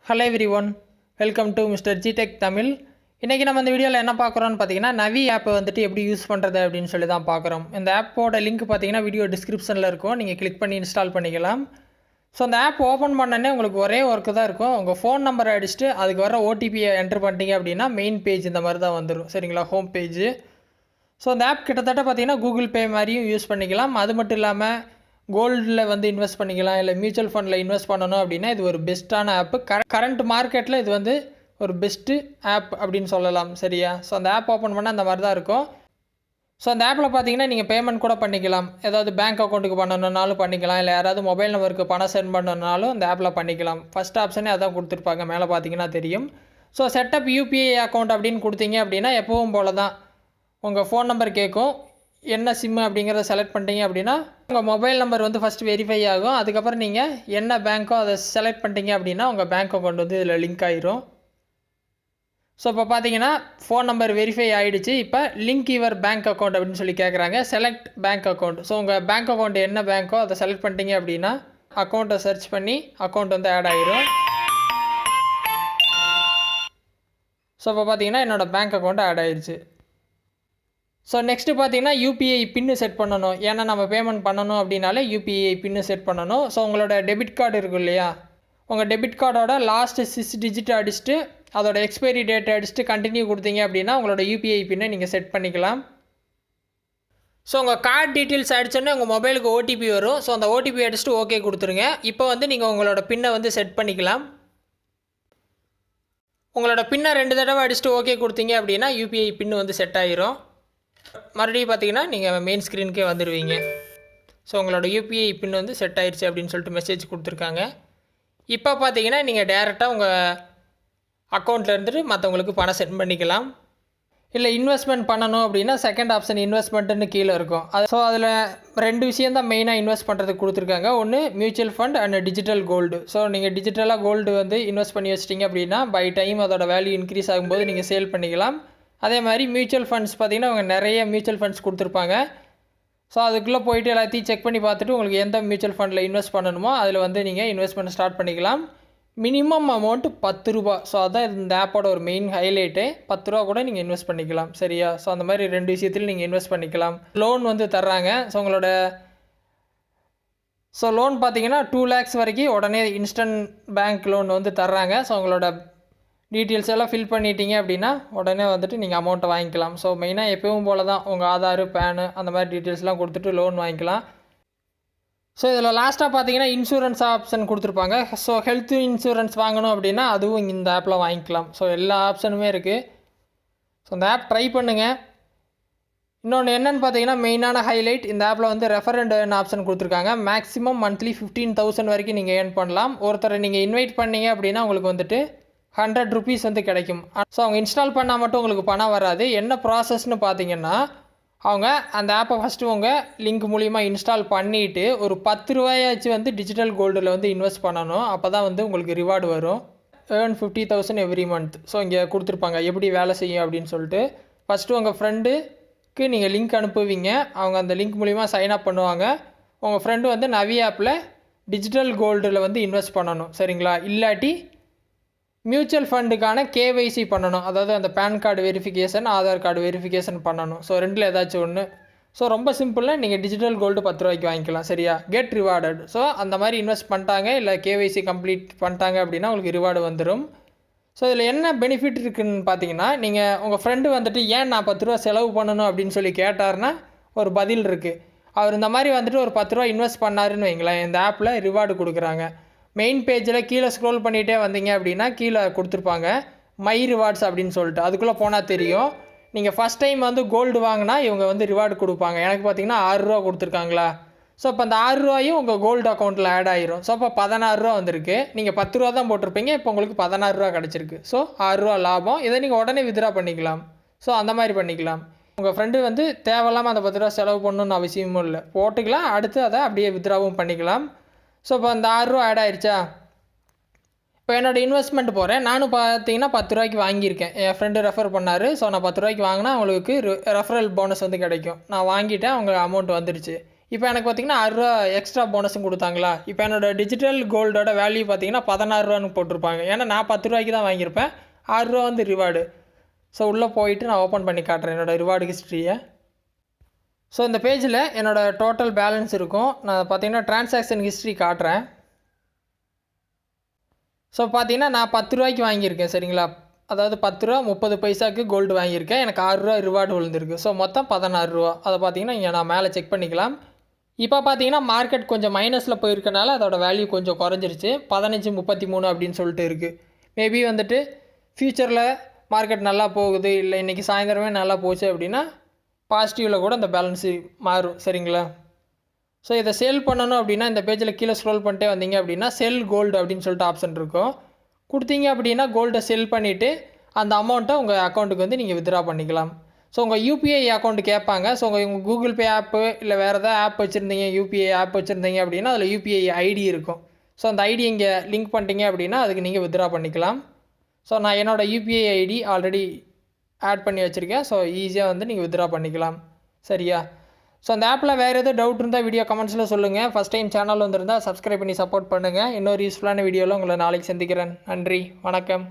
Hello everyone, welcome to Mr.G Tech Tamil. இன்றைக்கி நம்ம இந்த வீடியோவில் என்ன பார்க்குறோன்னு பார்த்தீங்கன்னா நவி ஆப்பை வந்துட்டு எப்படி யூஸ் பண்ணுறது அப்படின்னு சொல்லி தான் பார்க்குறோம். இந்த ஆப்போட லிங்க் பார்த்தீங்கன்னா வீடியோ டிஸ்கிரிப்ஷனில் இருக்கும், நீங்கள் கிளிக் பண்ணி இன்ஸ்டால் பண்ணிக்கலாம். ஸோ அந்த ஆப் ஓப்பன் பண்ணனே உங்களுக்கு ஒரே ஒர்க்கு தான் இருக்கும். உங்கள் ஃபோன் நம்பரை அடிச்சுட்டு அதுக்கு வர ஓடிபியை என்ட்ரு பண்ணிட்டீங்க அப்படின்னா மெயின் பேஜ் இந்த மாதிரி தான் வந்துடும், சரிங்களா, ஹோம் பேஜ். ஸோ அந்த ஆப் கிட்டத்தட்ட பார்த்தீங்கன்னா கூகுள் பே மாதிரியும் யூஸ் பண்ணிக்கலாம். அது மட்டும் இல்லாமல் கோல்டில் வந்து இன்வெஸ்ட் பண்ணிக்கலாம், இல்லை மியூச்சுவல் ஃபண்டில் இன்வெஸ்ட் பண்ணணும் அப்படின்னா இது ஒரு பெஸ்ட்டான ஆப்பு. கரண்ட் மார்க்கெட்டில் இது வந்து ஒரு பெஸ்ட்டு ஆப் அப்படின்னு சொல்லலாம், சரியா. ஸோ அந்த ஆப் ஓப்பன் பண்ணால் அந்த மாதிரி தான் இருக்கும். ஸோ அந்த ஆப்பில் பார்த்தீங்கன்னா நீங்கள் பேமெண்ட் கூட பண்ணிக்கலாம். ஏதாவது பேங்க் அக்கௌண்ட்டுக்கு பண்ணணுன்னாலும் பண்ணிக்கலாம், இல்லை யாராவது மொபைல் நம்பருக்கு பணம் சென்ட் பண்ணணுன்னாலும் இந்த ஆப்பில் பண்ணிக்கலாம். ஃபஸ்ட் ஆப்ஷனே அதான் கொடுத்துருப்பாங்க, மேலே பார்த்தீங்கன்னா தெரியும். ஸோ செட்டப் யூபிஐ அக்கௌண்ட் அப்படின்னு கொடுத்தீங்க அப்படின்னா எப்பவும் போல தான் உங்கள் ஃபோன் நம்பர் கேட்கும். என்ன சிம்மு அப்படிங்கிறத செலக்ட் பண்ணிட்டீங்க அப்படின்னா உங்கள் மொபைல் நம்பர் வந்து ஃபஸ்ட்டு வெரிஃபை ஆகும். அதுக்கப்புறம் நீங்கள் என்ன பேங்க்கோ அதை செலக்ட் பண்ணிட்டீங்க அப்படின்னா உங்கள் பேங்க் அக்கௌண்ட் வந்து இதில் லிங்க் ஆகிரும். ஸோ இப்போ பார்த்தீங்கன்னா ஃபோன் நம்பர் வெரிஃபை ஆகிடுச்சு. இப்போ லிங்க் யுவர் பேங்க் அக்கௌண்ட் அப்படின்னு சொல்லி கேட்குறாங்க. Select bank account. ஸோ உங்கள் பேங்க் அக்கௌண்ட் என்ன பேங்க்கோ அதை செலக்ட் பண்ணிட்டீங்க அப்படின்னா அக்கௌண்ட்டை சர்ச் பண்ணி அக்கௌண்ட் வந்து ஆட் ஆகிரும். ஸோ இப்போ பார்த்தீங்கன்னா என்னோடய பேங்க் அக்கௌண்ட் ஆட் ஆகிடுச்சு. ஸோ நெக்ஸ்ட்டு பார்த்தீங்கன்னா யூபிஐ பின்னு செட் பண்ணணும். ஏன்னா நம்ம பேமெண்ட் பண்ணணும் அப்படின்னாலே யூபிஐ பின்னு செட் பண்ணணும். ஸோ உங்களோட டெபிட் கார்டு இருக்கும் இல்லையா, உங்கள் டெபிட் கார்டோட லாஸ்ட்டு 6 டிஜிட் அடிச்சுட்டு அதோட எக்ஸ்பைரி டேட் அடிச்சுட்டு கண்டினியூ கொடுத்தீங்க அப்படின்னா உங்களோட யூபிஐ பின்னை நீங்கள் செட் பண்ணிக்கலாம். ஸோ உங்கள் கார்டு டீட்டெயில்ஸ் அடிச்சோன்னே உங்கள் மொபைலுக்கு ஓடிபி வரும். ஸோ அந்த ஓடிபி அடிச்சுட்டு ஓகே கொடுத்துருங்க. இப்போ வந்து நீங்கள் உங்களோட பின்னை வந்து செட் பண்ணிக்கலாம். உங்களோட பின்னை 2 தடவை அடிச்சுட்டு ஓகே கொடுத்தீங்க அப்படின்னா யூபிஐ பின்னு வந்து செட் ஆகிரும். மறுபடியும் பார்த்தீங்கன்னா நீங்கள் மெயின் ஸ்க்ரீனுக்கே வந்துடுவீங்க. ஸோ உங்களோட யூபிஐ பின் வந்து செட் ஆயிடுச்சு அப்படின்னு சொல்லிட்டு மெசேஜ் கொடுத்துருக்காங்க. இப்போ பார்த்தீங்கன்னா நீங்கள் டேரெக்டாக உங்கள் அக்கௌண்ட்டில் இருந்துட்டு மற்றவங்களுக்கு பணம் சென்ட் பண்ணிக்கலாம். இல்லை இன்வெஸ்ட்மெண்ட் பண்ணணும் அப்படின்னா செகண்ட் ஆப்ஷன் இன்வெஸ்ட்மெண்ட்டுன்னு கீழே இருக்கும். ஸோ அதில் 2 விஷயம் தான் மெயினாக இன்வெஸ்ட் பண்ணுறதுக்கு கொடுத்துருக்காங்க. ஒன்று mutual fund and digital gold. So நீங்கள் டிஜிட்டலாக கோல்டு வந்து இன்வெஸ்ட் பண்ணி வச்சிட்டிங்க அப்படின்னா பை டைம் அதோட வேல்யூ இன்க்ரீஸ் ஆகும்போது நீங்கள் சேல் பண்ணிக்கலாம். அதே மாதிரி மியூச்சுவல் ஃபண்ட்ஸ் பார்த்திங்கன்னா அவங்க நிறைய மியூச்சுவல் ஃபண்ட்ஸ் கொடுத்துருப்பாங்க. ஸோ அதுக்குள்ளே போய்ட்டு எல்லாத்தையும் செக் பண்ணி பார்த்துட்டு உங்களுக்கு எந்த மியூச்சுவல் ஃபண்டில் இன்வெஸ்ட் பண்ணணுமோ அதில் வந்து நீங்கள் இன்வெஸ்ட்மெண்ட் ஸ்டார்ட் பண்ணிக்கலாம். மினிமம் அமௌண்ட்டு 10 ரூபா. ஸோ அதுதான் இந்த ஆப்போட ஒரு மெயின் ஹைலைட்டு. 10 ரூபா கூட நீங்கள் இன்வெஸ்ட் பண்ணிக்கலாம், சரியா. ஸோ அந்த மாதிரி 2 விஷயத்தில் நீங்கள் இன்வெஸ்ட் பண்ணிக்கலாம். லோன் வந்து தர்றாங்க. ஸோ உங்களோட லோன் பார்த்தீங்கன்னா 2 lakhs வரைக்கும் உடனே இன்ஸ்டன்ட் பேங்க் லோன் வந்து தர்றாங்க. ஸோ உங்களோட டீட்டெயில்ஸ் எல்லாம் ஃபில் பண்ணிட்டீங்க அப்படின்னா உடனே வந்துட்டு நீங்கள் அமௌண்ட்டை வாங்கிக்கலாம். ஸோ மெயினாக எப்பவும் போல தான் உங்கள் ஆதார், பேனு அந்த மாதிரி டீட்டெயில்ஸ்லாம் கொடுத்துட்டு லோன் வாங்கிக்கலாம். ஸோ இதில் லாஸ்ட்டாக பார்த்தீங்கன்னா இன்சூரன்ஸ் ஆப்ஷன் கொடுத்துருப்பாங்க. ஸோ ஹெல்த் இன்சூரன்ஸ் வாங்கணும் அப்படின்னா அதுவும் இந்த ஆப்பில் வாங்கிக்கலாம். ஸோ எல்லா ஆப்ஷனுமே இருக்குது. ஸோ இந்த ஆப் ட்ரை பண்ணுங்கள். இன்னொன்று என்னென்னு பார்த்தீங்கன்னா மெயினான ஹைலைட், இந்த ஆப்பில் வந்து ரெஃபர் அண்ட் ஏர்ன் ஆப்ஷன் கொடுத்துருக்காங்க. மேக்ஸிமம் மந்த்லி 15,000 வரைக்கும் நீங்கள் ஏர்ன் பண்ணலாம். ஒருத்தரை நீங்கள் இன்வைட் பண்ணீங்க அப்படின்னா உங்களுக்கு வந்துட்டு 100 rupees வந்து கிடைக்கும். ஸோ அவங்க இன்ஸ்டால் பண்ணால் மட்டும் உங்களுக்கு பணம் வராது. என்ன ப்ராசஸ்ன்னு பார்த்தீங்கன்னா அவங்க அந்த ஆப்பை ஃபஸ்ட்டு உங்கள் லிங்க் மூலிமா இன்ஸ்டால் பண்ணிவிட்டு ஒரு 10 ரூபாயாச்சு வந்து டிஜிட்டல் கோல்டில் வந்து இன்வெஸ்ட் பண்ணணும். அப்போ தான் வந்து உங்களுக்கு ரிவார்டு வரும். Earn 50,000 every month. ஸோ இங்கே கொடுத்துருப்பாங்க எப்படி வேலை செய்யும் அப்படின்னு சொல்லிட்டு. ஃபஸ்ட்டு உங்கள் ஃப்ரெண்டுக்கு நீங்கள் லிங்க் அனுப்புவீங்க. அவங்க அந்த லிங்க் மூலிமா சைன் அப் பண்ணுவாங்க. உங்கள் ஃப்ரெண்டு வந்து நவி ஆப்பில் டிஜிட்டல் கோல்டில் வந்து இன்வெஸ்ட் பண்ணணும், சரிங்களா. இல்லாட்டி மியூச்சுவல் ஃபண்டுக்கான கேவைசி பண்ணணும். அதாவது அந்த pan card verification, Aadhaar card verification பண்ணணும். ஸோ 2ல் ஏதாச்சும் ஒன்று. ஸோ ரொம்ப சிம்பிளாக நீங்கள் டிஜிட்டல் கோல்டு 10 ரூபாய்க்கு வாங்கிக்கலாம், சரியா. Get rewarded. ஸோ அந்த மாதிரி இன்வெஸ்ட் பண்ணிட்டாங்க இல்லை கேவைசி கம்ப்ளீட் பண்ணிட்டாங்க அப்படின்னா உங்களுக்கு ரிவார்டு வந்துடும். ஸோ இதில் என்ன பெனிஃபிட் இருக்குதுன்னு பார்த்தீங்கன்னா நீங்கள் உங்கள் ஃப்ரெண்டு வந்துட்டு ஏன் நான் 10 ரூபா செலவு பண்ணணும் அப்படின்னு சொல்லி கேட்டார்னா ஒரு பதில் இருக்குது. அவர் இந்த மாதிரி வந்துட்டு ஒரு 10 ரூபா இன்வெஸ்ட் பண்ணாருன்னு வைங்களேன், இந்த ஆப்பில் ரிவார்டு கொடுக்குறாங்க. மெயின் பேஜில் கீழே ஸ்க்ரோல் பண்ணிகிட்டே வந்தீங்க அப்படின்னா கீழே கொடுத்துருப்பாங்க மை ரிவார்ட்ஸ் அப்படின்னு சொல்லிட்டு. அதுக்குள்ளே போனால் தெரியும். நீங்கள் ஃபஸ்ட் டைம் வந்து கோல்டு வாங்கினா இவங்க வந்து ரிவார்டு கொடுப்பாங்க. எனக்கு பார்த்தீங்கன்னா 6 ரூபா கொடுத்துருக்காங்களா. ஸோ இப்போ அந்த 6 ரூபாயும் உங்கள் கோல்டு அக்கௌண்ட்டில் ஆட் ஆகிரும். ஸோ இப்போ 16 ரூபா வந்திருக்கு. நீங்கள் 10 ரூபா தான் போட்டிருப்பீங்க, இப்போ உங்களுக்கு 16 ரூபா கிடச்சிருக்கு. ஸோ 6 ரூபா லாபம். இதை நீங்கள் உடனே வித்ட்ரா பண்ணிக்கலாம். ஸோ அந்த மாதிரி பண்ணிக்கலாம். உங்கள் ஃப்ரெண்டு வந்து தேவையில்லாமல் அந்த 10 ரூபா செலவு பண்ணணுன்னு அவசியமும் இல்லை, போட்டுக்கலாம். அடுத்து அதை அப்படியே வித்ட்ராவும் பண்ணிக்கலாம். ஸோ இப்போ அந்த 6 ரூபா ஆட் ஆகிடுச்சா. இப்போ என்னோடய இன்வெஸ்ட்மெண்ட் போகிறேன். நானும் பார்த்தீங்கன்னா 10 ரூபாய்க்கு வாங்கியிருக்கேன். என் ஃப்ரெண்டு ரெஃபர் பண்ணார். ஸோ நான் 10 ரூபாய்க்கு வாங்கினா அவங்களுக்கு ரெஃபரல் போனஸ் வந்து கிடைக்கும். நான் வாங்கிட்டேன், அவங்க அமௌண்ட் வந்துடுச்சு. இப்போ எனக்கு பார்த்தீங்கன்னா ரூ. 6 எக்ஸ்ட்ரா போனஸும் கொடுத்தாங்களா. இப்போ என்னோட டிஜிட்டல் கோல்டோட வேல்யூ பார்த்தீங்கன்னா ரூ. 16ன்னு போட்டிருப்பாங்க. ஏன்னா நான் ரூ. 10 தான் வாங்கியிருப்பேன். ரூ. 6 வந்து ரிவார்டு. ஸோ உள்ளே போயிட்டு நான் ஓப்பன் பண்ணி காட்டுறேன் என்னோடய ரிவார்டு ஹிஸ்ட்ரியை. ஸோ இந்த பேஜில் என்னோடய டோட்டல் பேலன்ஸ் இருக்கும். நான் பார்த்தீங்கன்னா ட்ரான்சாக்ஷன் ஹிஸ்ட்ரி காட்டுறேன். ஸோ பார்த்தீங்கன்னா நான் ரூ. 10 வாங்கியிருக்கேன் சரிங்களா. அதாவது ரூ. 10 கோல்டு வாங்கியிருக்கேன். எனக்கு ரூ. 6 ரிவார்டு விழுந்திருக்கு. ஸோ மொத்தம் ரூ. 16. அதை பார்த்தீங்கன்னா இங்கே நான் மேலே செக் பண்ணிக்கலாம். இப்போ பார்த்தீங்கன்னா மார்க்கெட் கொஞ்சம் மைனஸில் போயிருக்கனால அதோட வேல்யூ கொஞ்சம் குறைஞ்சிருச்சு. 15.33 அப்படின்னு சொல்லிட்டு இருக்குது. மேபி வந்துட்டு ஃப்யூச்சரில் மார்க்கெட் நல்லா போகுது, இல்லை இன்றைக்கி சாயந்தரமே நல்லா போச்சு அப்படின்னா பாசிட்டிவில் கூட அந்த பேலன்ஸு மாறும் சரிங்களா. ஸோ இதை சேல் பண்ணணும் அப்படின்னா இந்த பேஜில் கீழே ஸ்க்ரோல் பண்ணிட்டே வந்தீங்க அப்படின்னா செல் கோல்டு அப்படின்னு சொல்லிட்டு ஆப்ஷன் இருக்கும். கொடுத்தீங்க அப்படின்னா கோல்டை செல் பண்ணிவிட்டு அந்த அமௌண்ட்டை உங்கள் அக்கௌண்ட்டுக்கு வந்து நீங்கள் வித்ட்ரா பண்ணிக்கலாம். ஸோ உங்கள் யூபிஐ அக்கௌண்ட் கேட்பாங்க. ஸோ உங்கள் கூகுள் பே ஆப்பு இல்லை வேறு எதாவது ஆப் வச்சுருந்தீங்க, யூபிஐ ஆப் வச்சுருந்தீங்க அப்படின்னா அதில் யூபிஐ ஐடி இருக்கும். ஸோ அந்த ஐடி இங்கே லிங்க் பண்ணிட்டீங்க அப்படின்னா அதுக்கு நீங்கள் வித்ட்ரா பண்ணிக்கலாம். ஸோ நான் என்னோடய யூபிஐ ஐடி ஆல்ரெடி ஆட் பண்ணி வச்சுருக்கேன். ஸோ ஈஸியாக வந்து நீங்கள் வித்ட்ரா பண்ணிக்கலாம் சரியா. ஸோ அந்த ஆப்பில் வேறு எதாவது டவுட் இருந்தால் வீடியோ கமெண்ட்ஸில் சொல்லுங்கள். ஃபஸ்ட் டைம் சேனல் வந்திருந்தால் சப்ஸ்கிரைப் பண்ணி சப்போர்ட் பண்ணுங்கள். இன்னொரு யூஸ்ஃபுல்லான வீடியோவில் உங்களை நாளைக்கு சந்திக்கிறேன். நன்றி, வணக்கம்.